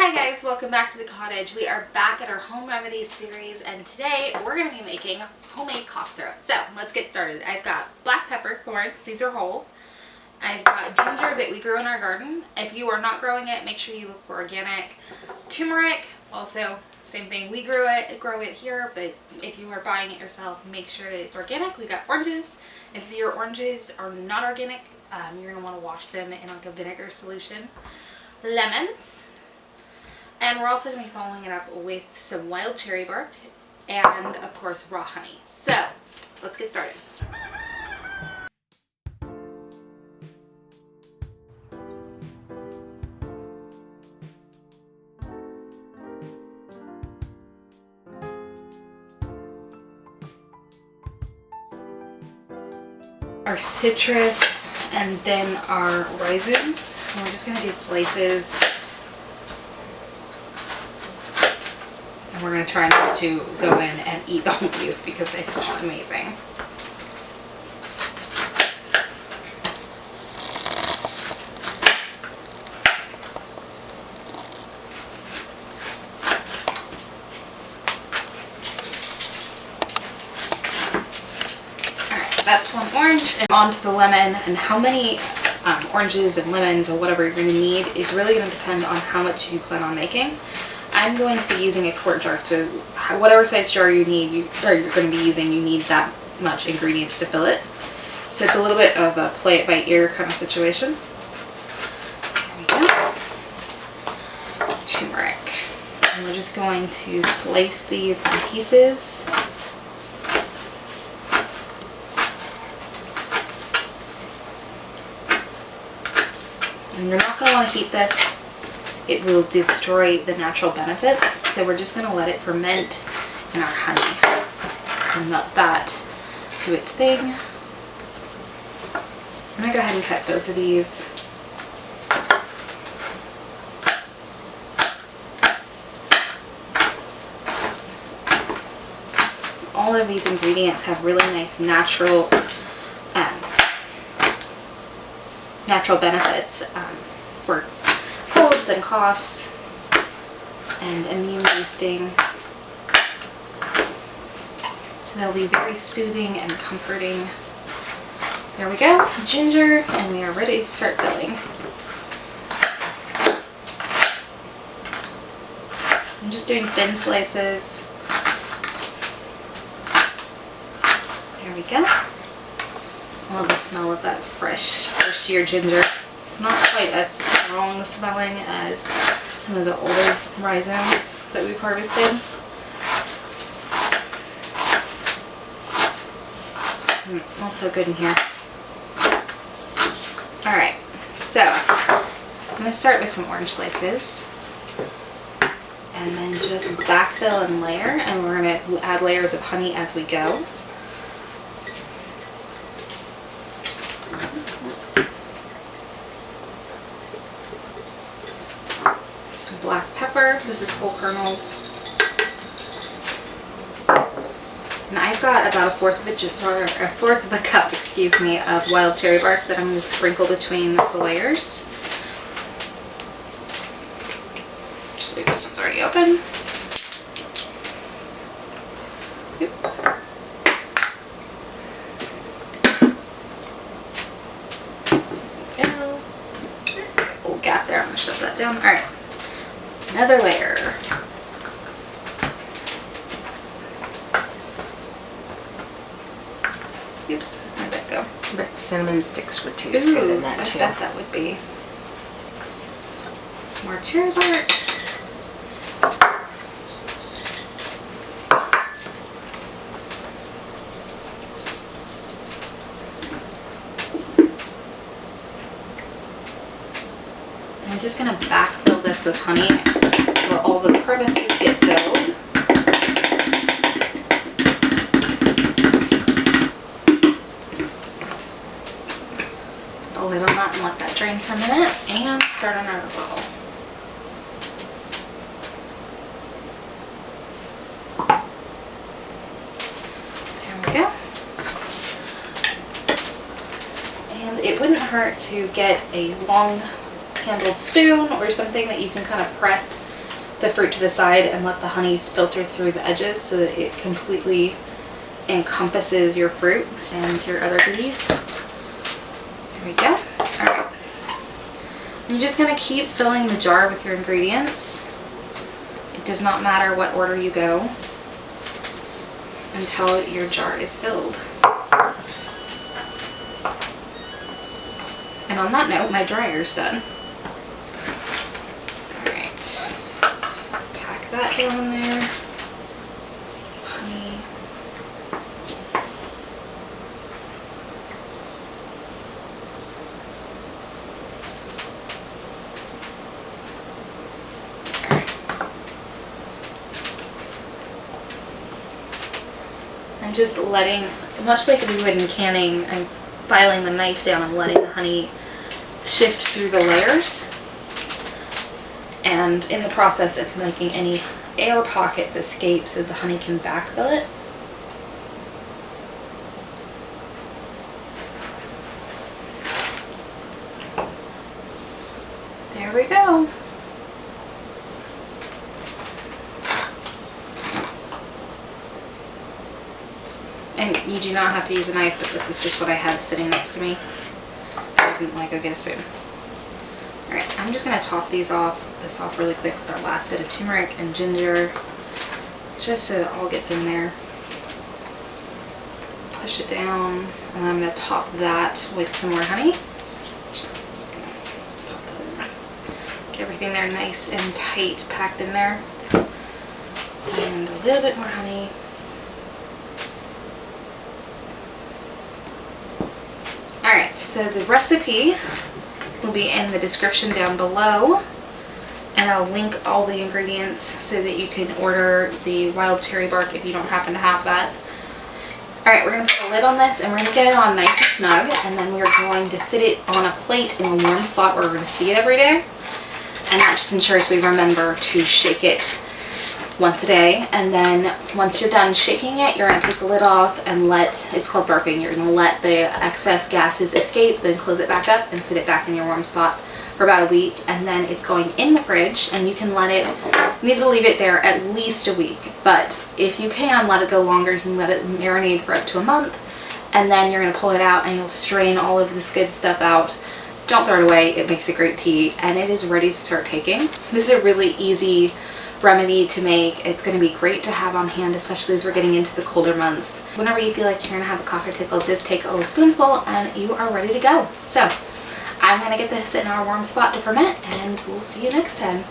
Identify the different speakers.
Speaker 1: Hi guys, welcome back to the cottage. We are back at our home remedies series, and today we're going to be making homemade cough syrup. So let's get started. I've got black peppercorns, these are whole. I've got ginger that we grew in our garden. If you are not growing it, make sure you look for organic. Turmeric, also same thing, we grow it here, but if you are buying it yourself, make sure that it's organic. We got oranges. If your oranges are not organic, you're going to want to wash them in like a vinegar solution. Lemons. And we're also going to be following it up with some wild cherry bark and, of course, raw honey. So, let's get started. Our citrus and then our rhizomes. And we're just going to do slices. And we're going to try not to go in and eat all of these because they smell amazing. Alright, that's one orange. And on to the lemon. And how many oranges and lemons or whatever you're going to need is really going to depend on how much you plan on making. I'm going to be using a quart jar, so whatever size jar you need, you're going to be using, you need that much ingredients to fill it. So it's a little bit of a play it by ear kind of situation. There we go. Turmeric. And we're just going to slice these in pieces. And you're not going to want to heat this. It will destroy the natural benefits, so we're just going to let it ferment in our honey and let that do its thing. I'm going to go ahead and cut both of these. All of these ingredients have really nice natural benefits for colds and coughs and immune boosting. So they'll be very soothing and comforting. There we go, ginger, and we are ready to start filling. I'm just doing thin slices. There we go. I love the smell of that fresh first year ginger. It's not quite as strong smelling as some of the older rhizomes that we've harvested. It smells so good in here. Alright, so I'm going to start with some orange slices. And then just backfill and layer, and we're going to add layers of honey as we go. Black pepper, this is whole kernels, and I've got about a fourth of a cup, excuse me, of wild cherry bark that I'm going to sprinkle between the layers. Actually, this one's already open. Yep. There we go. A little gap there. I'm going to shove that down. All right. Another layer. Oops, where'd that go?
Speaker 2: I bet cinnamon sticks would taste good in that too.
Speaker 1: I bet that would be. More cherry bark. I'm just going to backfill this with honey so all the crevices get filled. Put the lid on that and let that drain for a minute and start on our bottle. There we go. And it wouldn't hurt to get a long handled spoon or something that you can kind of press the fruit to the side and let the honey filter through the edges so that it completely encompasses your fruit and your other goodies. There we go. Alright. You're just going to keep filling the jar with your ingredients. It does not matter what order you go until your jar is filled. And on that note, my dryer's done. Alright. Pack that down in there. Honey. I'm just letting, much like we would in canning, I'm filing the knife down and letting the honey shift through the layers. And in the process, it's making any air pockets escape so the honey can backfill it. There we go. And you do not have to use a knife, but this is just what I had sitting next to me. I didn't want to go get a spoon. Alright, I'm just going to top this off really quick with our last bit of turmeric and ginger, just so it all gets in there. Push it down, and I'm going to top that with some more honey. Just going to pop that in there. Get everything there nice and tight, packed in there. And a little bit more honey. Alright, so the recipe will be in the description down below, and I'll link all the ingredients so that you can order the wild cherry bark if you don't happen to have that. Alright, we're going to put a lid on this and we're going to get it on nice and snug, and then we're going to sit it on a plate in a warm spot where we're going to see it every day, and that just ensures we remember to shake it once a day. And then once you're done shaking it, you're going to take the lid off and it's called burping, you're going to let the excess gases escape, then close it back up and sit it back in your warm spot for about a week, and then it's going in the fridge, and you can you need to leave it there at least a week, but if you can let it go longer, you can let it marinate for up to a month, and then you're going to pull it out and you'll strain all of this good stuff out. Don't throw it away, it makes a great tea, and it is ready to start taking. This is a really easy remedy to make. It's going to be great to have on hand, especially as we're getting into the colder months. Whenever you feel like you're going to have a cough or tickle, just take a little spoonful and you are ready to go. So I'm going to get this in our warm spot to ferment, and we'll see you next time.